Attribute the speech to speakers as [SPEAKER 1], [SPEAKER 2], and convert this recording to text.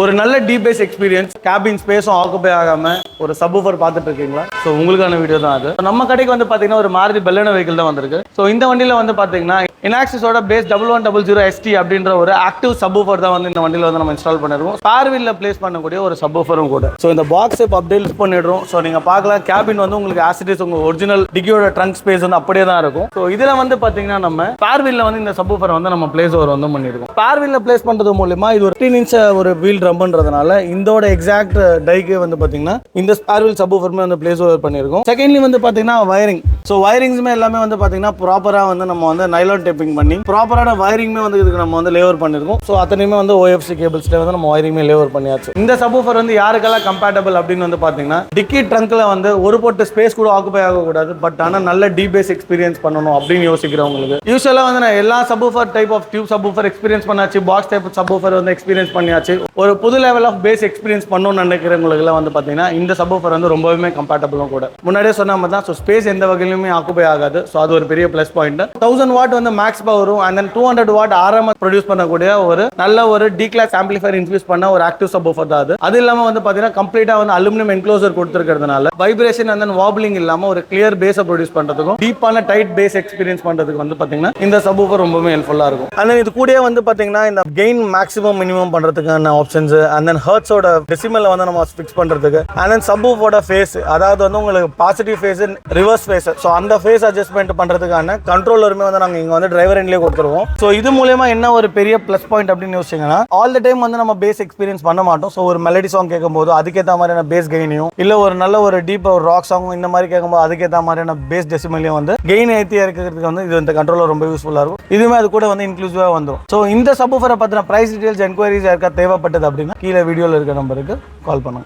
[SPEAKER 1] ஒரு நல்ல deep bass experience, cabin ஸ்பேஸும் ஆக்குபை ஆகாம ஒரு சப்வூஃபர் பார்த்துட்டு இருக்கீங்களா? ஸோ உங்களுக்கான வீடியோ தான் அது. நம்ம கடைக்கு வந்து பார்த்தீங்கன்னா ஒரு மாருதி பெல்லனோ வெஹிக்கிள் தான் வந்திருக்கு. ஸோ இந்த வண்டியில் வந்து பார்த்தீங்கன்னா இனாக்சிஸோட பேஸ் 1100 ST அப்படின்ற ஒரு ஆக்டிவ் சப்வூஃபர் தான் வந்து இந்த வண்டியில் வந்து நம்ம இன்ஸ்டால் பண்ணிருக்கோம். ஸ்பேர் வீலில் பிளேஸ் பண்ணக்கூடிய ஒரு சப்வூஃபரும் கூட. ஸோ இந்த பாக்ஸ் இப்போ அப்டேட் பண்ணிடுறோம். ஸோ நீங்கள் பார்க்கலாம், கேபின் வந்து உங்களுக்கு ஆசிட்டிஸ் உங்கள் ஒரிஜினல் டிக்கியோட ட்ரங்க் ஸ்பேஸ் வந்து அப்படியே தான் இருக்கும். ஸோ இதில் வந்து பார்த்தீங்கன்னா நம்ம ஸ்பேர் வீலில் வந்து இந்த சப்வூஃபர் வந்து நம்ம பிளேஸ் ஓவர் வந்து பண்ணியிருக்கோம். ஸ்பேர் வீலில் பிளேஸ் பண்ணுறது மூலமா இது ஒரு 15 இன்ச் ஒரு வீல் ட்ரம்ன்றதுனால இதோட எக்ஸாக்ட் டைக்கு வந்து பார்த்தீங்கன்னா இந்த ஸ்பேர் வீல் சப்வூஃபருமே வந்து பிளேஸ் ஓவர் பண்ணியிருக்கோம். செகண்ட்லி வந்து பார்த்தீங்கன்னா வயரிங். ஸோ வயரிங்ஸுமே எல்லாமே வந்து பார்த்தீங்கன்னா ப்ராப்பராக வந்து நம்ம வந்து நைலான் டேப்பிங் பண்ணி ப்ராப்பரான வயரிங்குமே வந்து இதுக்கு நம்ம வந்து லேவர் பண்ணியிருக்கோம். ஸோ அத்தனையுமே வந்து OFC கேபிள்ஸ்ல வந்து நம்ம வயரிங்குமே லேவர் பண்ணியாச்சு. இந்த சப்வூஃபர் வந்து யாருக்கெல்லாம் கம்பேட்டபிள் அப்படின்னு வந்து பார்த்தீங்கன்னா டிக்கி ட்ரங்க்ல வந்து ஒரு போட்டு ஸ்பேஸ் கூட ஆக்குபை ஆகக்கூடாது, பட் ஆனால் நல்ல டீப் பேஸ் எக்ஸ்பீரியன்ஸ் பண்ணணும் அப்படின்னு யோசிக்கிறவங்களுக்கு. யூஸ்வலாக வந்து நான் எல்லா subwoofer type of tube subwoofer experience பண்ணாச்சு, பாக்ஸ் டைப் சப்வூஃபர் வந்து எக்ஸ்பீரியன்ஸ் பண்ணியாச்சு. ஒரு புது லெவல் ஆஃப் பேஸ் எக்ஸ்பீரியன்ஸ் பண்ணணும்னு நினைக்கிறவங்களுக்குலாம் வந்து பார்த்தீங்கன்னா இந்த சப்வூஃபர் வந்து ரொம்பவே கம்பேட்டபிளும் கூட. முன்னாடியே சொன்ன மாதிரி தான். ஸோ ஸ்பேஸ் எந்த வகையிலுமே ஆக்குபை ஆகாது. ஸோ அது ஒரு பெரிய ப்ளஸ் பாயிண்ட். 1000 வாட் வந்து மேக்ஸ் பவரும் and then 200 what RMS produce பண்ணக்கூடிய ஒரு நல்ல ஒரு டி கிளாஸ் ஆம்பிளிஃபையர் இன்ஃபியூஸ் பண்ண ஒரு ஆக்டிவ் சப்வூஃபர் தான் அது. அது இல்லாமல் வந்து பார்த்தீங்கன்னா கம்ப்ளீட்டாக வந்து அலுமினியம் என்க்ளோசர் கொடுத்துருக்கிறதுனால வைப்ரேஷன் அண்ட் தென் வாப்லிங் இல்லாமல் ஒரு கிளியர் பேஸை ப்ரொடியூஸ் பண்ணுறதுக்கும் டீப்பான டைட் பேஸ் எக்ஸ்பீரியன்ஸ் பண்ணுறதுக்கு வந்து பார்த்தீங்கன்னா இந்த சப்வூஃபர் ரொம்பவே ஹெல்ப்ஃபுல்லாக இருக்கும். அண்ட் தென் இது கூட வந்து பார்த்தீங்கன்னா இந்த கெயின் மேக்ஸிமம் மினிமம் பண்ணுறதுக்கான ஆப்ஷன்ஸ் அண்ட் தென் ஹர்ட்ஸோட டெசிமலை வந்து நம்ம ஃபிக்ஸ் பண்ணுறதுக்கு அண்ட் தென் சப்வூஃபரோட ஃபேஸ், அதாவது வந்து உங்களுக்கு positive phase reverse phase, so அந்த ஃபேஸ் அட்ஜஸ்ட்மெண்ட் பண்ணுறதுக்கான கண்ட்ரோலருமே வந்து நாங்கள் இங்கே வந்து டிரைவர் எண்ட்லேயே கொடுத்துருவோம். ஸோ இது மூலமா என்ன ஒரு பெரிய ப்ளஸ் பாயிண்ட் அப்படின்னு யோசிச்சிங்கன்னா ஆல் த டைம் வந்து நம்ம பேஸ் எக்ஸ்பீரியன்ஸ் பண்ண மாட்டோம். ஸோ ஒரு மெலடி சாங் கேட்கும்போது அதுக்கேற்ற மாதிரியான பேஸ் கெயினையும் இல்லை ஒரு நல்ல ஒரு டீப் ஒரு ராக் சாங் இந்த மாதிரி கேட்கும்போது அதுக்கேற்ற மாதிரியான பேஸ் டெசிமலையும் வந்து கெயின் ஏற்றியாக இருக்கிறதுக்கு வந்து இது இந்த கண்ட்ரோலர் ரொம்ப யூஸ்ஃபுல்லாக இருக்கும். இதுவுமே அது கூட வந்து இன்க்ளூசிவாக வந்துடும். ஸோ இந்த சப்வூஃபரை பற்றின ப்ரைஸ் டீடைல்ஸ் என்கொயரிஸ் யாருக்கா தேவைப்பட்டது அப்படின்னா கீழே வீடியோவில் இருக்கிற நம்பருக்கு கால் பண்ணுங்க.